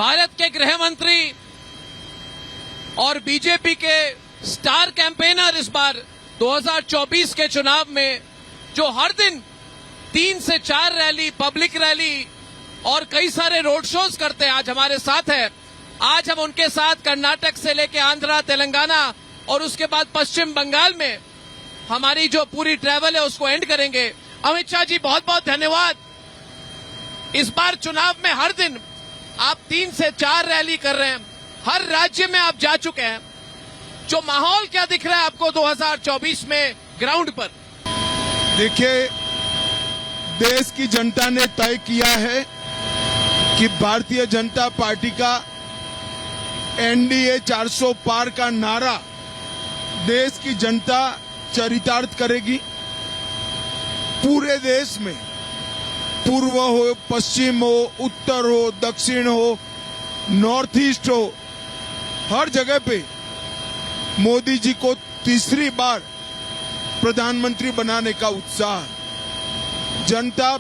भारत के गृह मंत्री और बीजेपी के स्टार कैंपेनर इस बार 2024 के चुनाव में जो हर दिन 3 से 4 रैली, पब्लिक रैली और कई सारे रोड शोज करते हैं, आज हमारे साथ है। आज हम उनके साथ कर्नाटक से लेके आंध्रा, तेलंगाना और उसके बाद पश्चिम बंगाल में हमारी जो पूरी ट्रैवल है उसको एंड करेंगे। अमित शाह जी, बहुत बहुत धन्यवाद। इस बार चुनाव में हर दिन आप 3 से 4 रैली कर रहे हैं, हर राज्य में आप जा चुके हैं। जो माहौल क्या दिख रहा है आपको 2024 में ग्राउंड पर? देखिए, देश की जनता ने तय किया है कि भारतीय जनता पार्टी का एनडीए 400 पार का नारा देश की जनता चरितार्थ करेगी। पूरे देश में, पूर्व हो, पश्चिम हो, उत्तर हो, दक्षिण हो, नॉर्थ ईस्ट हो, हर जगह पे मोदी जी को तीसरी बार प्रधानमंत्री बनाने का उत्साह जनता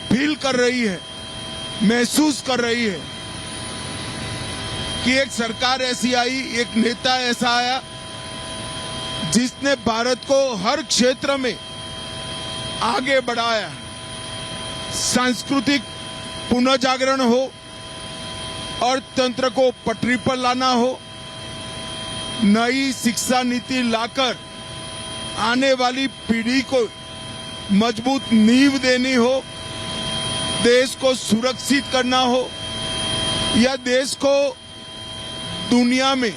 फील कर रही है, महसूस कर रही है कि एक सरकार ऐसी आई, एक नेता ऐसा आया जिसने भारत को हर क्षेत्र में आगे बढ़ाया। सांस्कृतिक पुनर्जागरण हो और तंत्र को पटरी पर लाना हो, नई शिक्षा नीति लाकर आने वाली पीढ़ी को मजबूत नींव देनी हो, देश को सुरक्षित करना हो या देश को दुनिया में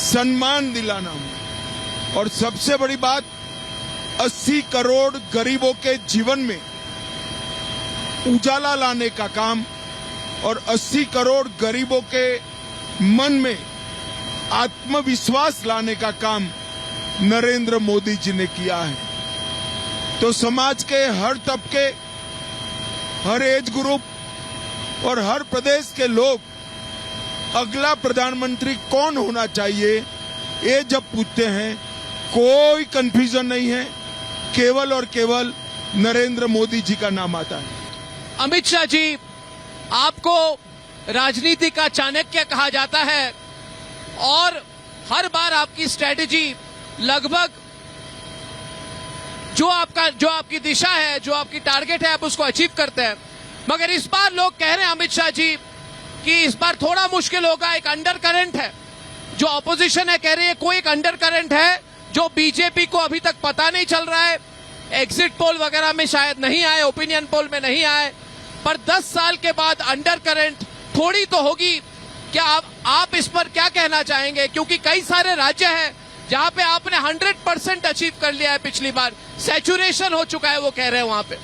सम्मान दिलाना हो, और सबसे बड़ी बात 80 करोड़ गरीबों के जीवन में उजाला लाने का काम और 80 करोड़ गरीबों के मन में आत्मविश्वास लाने का काम नरेंद्र मोदी जी ने किया है। तो समाज के हर तबके, हर एज ग्रुप और हर प्रदेश के लोग अगला प्रधानमंत्री कौन होना चाहिए ये जब पूछते हैं, कोई कंफ्यूजन नहीं है, केवल और केवल नरेंद्र मोदी जी का नाम आता है। अमित शाह जी, आपको राजनीति का चाणक्य कहा जाता है और हर बार आपकी स्ट्रेटेजी लगभग जो आपकी दिशा है, जो आपकी टारगेट है, आप उसको अचीव करते हैं। मगर इस बार लोग कह रहे हैं अमित शाह जी कि इस बार थोड़ा मुश्किल होगा। एक अंडर करंट है, जो ऑपोजिशन है कह रही है कोई एक अंडर करंट है जो बीजेपी को अभी तक पता नहीं चल रहा है। एग्जिट पोल वगैरह में शायद नहीं आए, ओपिनियन पोल में नहीं आए, पर 10 साल के बाद अंडर करंट थोड़ी तो होगी। क्या आप इस पर क्या कहना चाहेंगे? क्योंकि कई सारे राज्य हैं जहां पे आपने 100% अचीव कर लिया है, पिछली बार सैचुरेशन हो चुका है, वो कह रहे हैं वहां पे।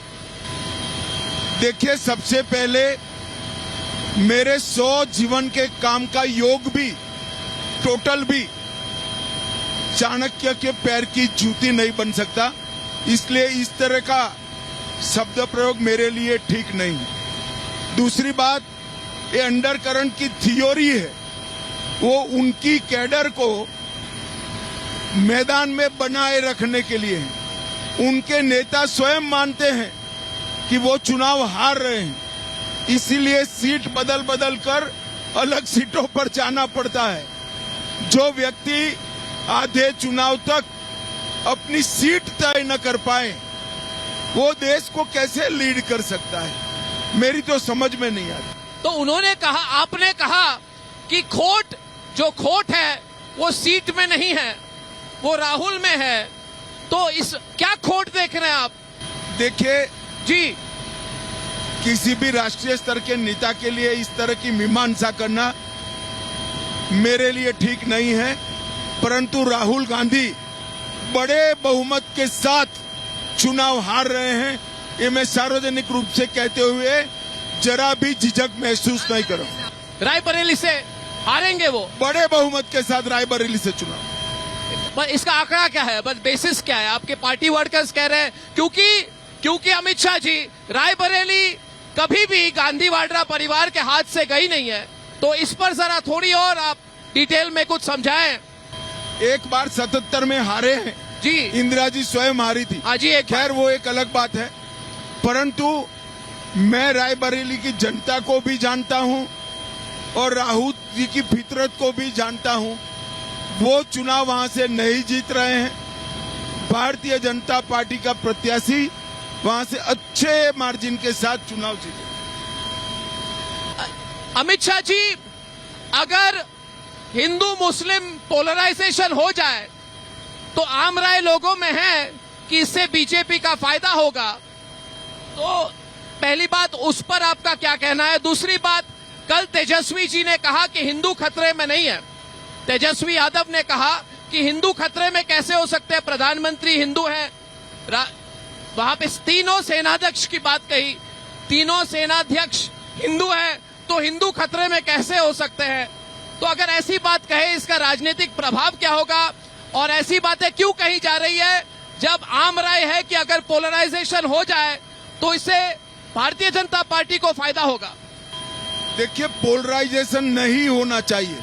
देखिए, सबसे पहले मेरे 100 जीवन के काम का योग भी, टोटल भी चाणक्य के पैर की जूती नहीं बन सकता, इसलिए इस तरह का शब्द प्रयोग मेरे लिए ठीक नहीं है। दूसरी बात, ये अंडर करंट की थ्योरी है, वो उनकी कैडर को मैदान में बनाए रखने के लिए है। उनके नेता स्वयं मानते हैं कि वो चुनाव हार रहे हैं, इसीलिए सीट बदल बदल कर अलग सीटों पर जाना पड़ता है। जो व्यक्ति आधे चुनाव तक अपनी सीट तय न कर पाए, वो देश को कैसे लीड कर सकता है? मेरी तो समझ में नहीं आती। तो उन्होंने कहा, आपने कहा कि जो खोट है वो सीट में नहीं है, वो राहुल में है। तो इस क्या खोट देख रहे हैं आप? देखिए जी, किसी भी राष्ट्रीय स्तर के नेता के लिए इस तरह की मीमांसा करना मेरे लिए ठीक नहीं है, परंतु राहुल गांधी बड़े बहुमत के साथ चुनाव हार रहे हैं, ये मैं सार्वजनिक रूप से कहते हुए जरा भी झिझक महसूस नहीं करूं। रायबरेली से हारेंगे वो बड़े बहुमत के साथ, रायबरेली से चुनाव। पर इसका आंकड़ा क्या है, बस बेसिस क्या है? आपके पार्टी वर्कर्स कह रहे हैं क्योंकि अमित शाह जी, रायबरेली कभी भी गांधी वाड्रा परिवार के हाथ से गई नहीं है। तो इस पर जरा थोड़ी और आप डिटेल में कुछ समझाएं। एक बार 77 में हारे हैं जी, इंदिरा जी स्वयं हारी थी। हाँ जी, खैर वो एक अलग बात है, परंतु मैं रायबरेली की जनता को भी जानता हूं, और राहुल जी की फितरत को भी जानता हूं। वो चुनाव वहां से नहीं जीत रहे हैं। भारतीय जनता पार्टी का प्रत्याशी वहां से अच्छे मार्जिन के साथ चुनाव जीते। अमित शाह जी, अगर हिंदू मुस्लिम पोलराइजेशन हो जाए तो आम राय लोगों में है कि इससे बीजेपी का फायदा होगा। तो पहली बात, उस पर आपका क्या कहना है? दूसरी बात, कल तेजस्वी जी ने कहा कि हिंदू खतरे में नहीं है। तेजस्वी यादव ने कहा कि हिंदू खतरे में कैसे हो सकते हैं, प्रधानमंत्री हिंदू हैं। वहां पे तीनों सेनाध्यक्ष की बात कही, तीनों सेनाध्यक्ष हिंदू हैं, तो हिंदू खतरे में कैसे हो सकते हैं? तो अगर ऐसी बात कहे, इसका राजनीतिक प्रभाव क्या होगा? और ऐसी बातें क्यों कही जा रही है जब आम राय है कि अगर पोलराइजेशन हो जाए तो इससे भारतीय जनता पार्टी को फायदा होगा? देखिए, पोलराइजेशन नहीं होना चाहिए,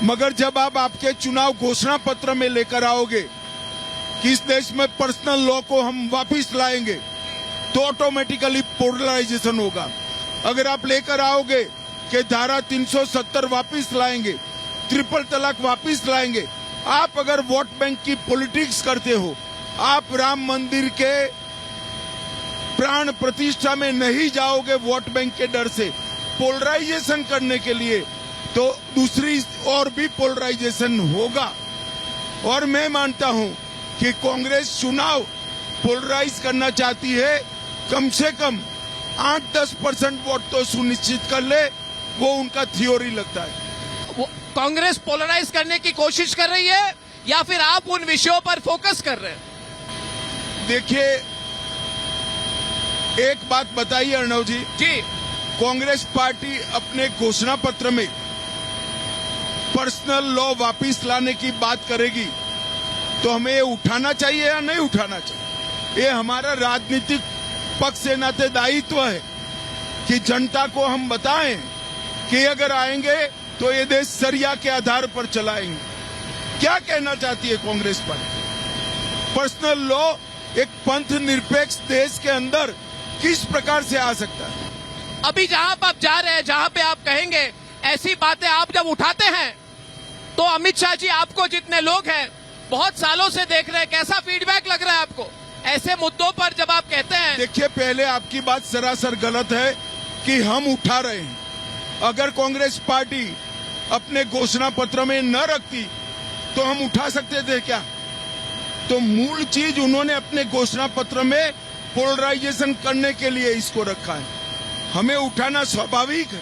मगर जब आप आपके चुनाव घोषणा पत्र में लेकर आओगे कि इस देश में पर्सनल लॉ को हम वापस लाएंगे, तो ऑटोमेटिकली पोलराइजेशन होगा। अगर आप लेकर आओगे कि धारा 370 वापस लाएंगे, ट्रिपल तलाक वापस लाएंगे, आप अगर वोट बैंक की पॉलिटिक्स करते हो, आप राम मंदिर के प्राण प्रतिष्ठा में नहीं जाओगे वोट बैंक के डर से, पोलराइजेशन करने के लिए, तो दूसरी और भी पोलराइजेशन होगा। और मैं मानता हूं कि कांग्रेस चुनाव पोलराइज करना चाहती है, कम से कम 8-10% वोट तो सुनिश्चित कर ले, वो उनका थ्योरी लगता है। कांग्रेस पोलराइज करने की कोशिश कर रही है या फिर आप उन विषयों पर फोकस कर रहे हैं? देखिए, एक बात बताइए अर्णव जी, कांग्रेस पार्टी अपने घोषणा पत्र में पर्सनल लॉ वापस लाने की बात करेगी, तो हमें ये उठाना चाहिए या नहीं उठाना चाहिए? ये हमारा राजनीतिक पक्ष से नाते दायित्व है कि जनता को हम बताएं कि अगर आएंगे तो ये देश सरिया के आधार पर चलाएंगे। क्या कहना चाहती है कांग्रेस पार्टी? पर्सनल लॉ एक पंथ निरपेक्ष देश के अंदर किस प्रकार से आ सकता है? अभी जहां पर आप जा रहे हैं, जहां पे आप कहेंगे ऐसी बातें आप जब उठाते हैं, तो अमित शाह जी, आपको जितने लोग हैं बहुत सालों से देख रहे हैं, कैसा फीडबैक लग रहा है आपको ऐसे मुद्दों पर जब आप कहते हैं? देखिए, पहले आपकी बात सरासर गलत है कि हम उठा रहे हैं। अगर कांग्रेस पार्टी अपने घोषणा पत्र में न रखती तो हम उठा सकते थे क्या? तो मूल चीज उन्होंने अपने घोषणा पत्र में पोलराइजेशन करने के लिए इसको रखा है। हमें उठाना स्वाभाविक है।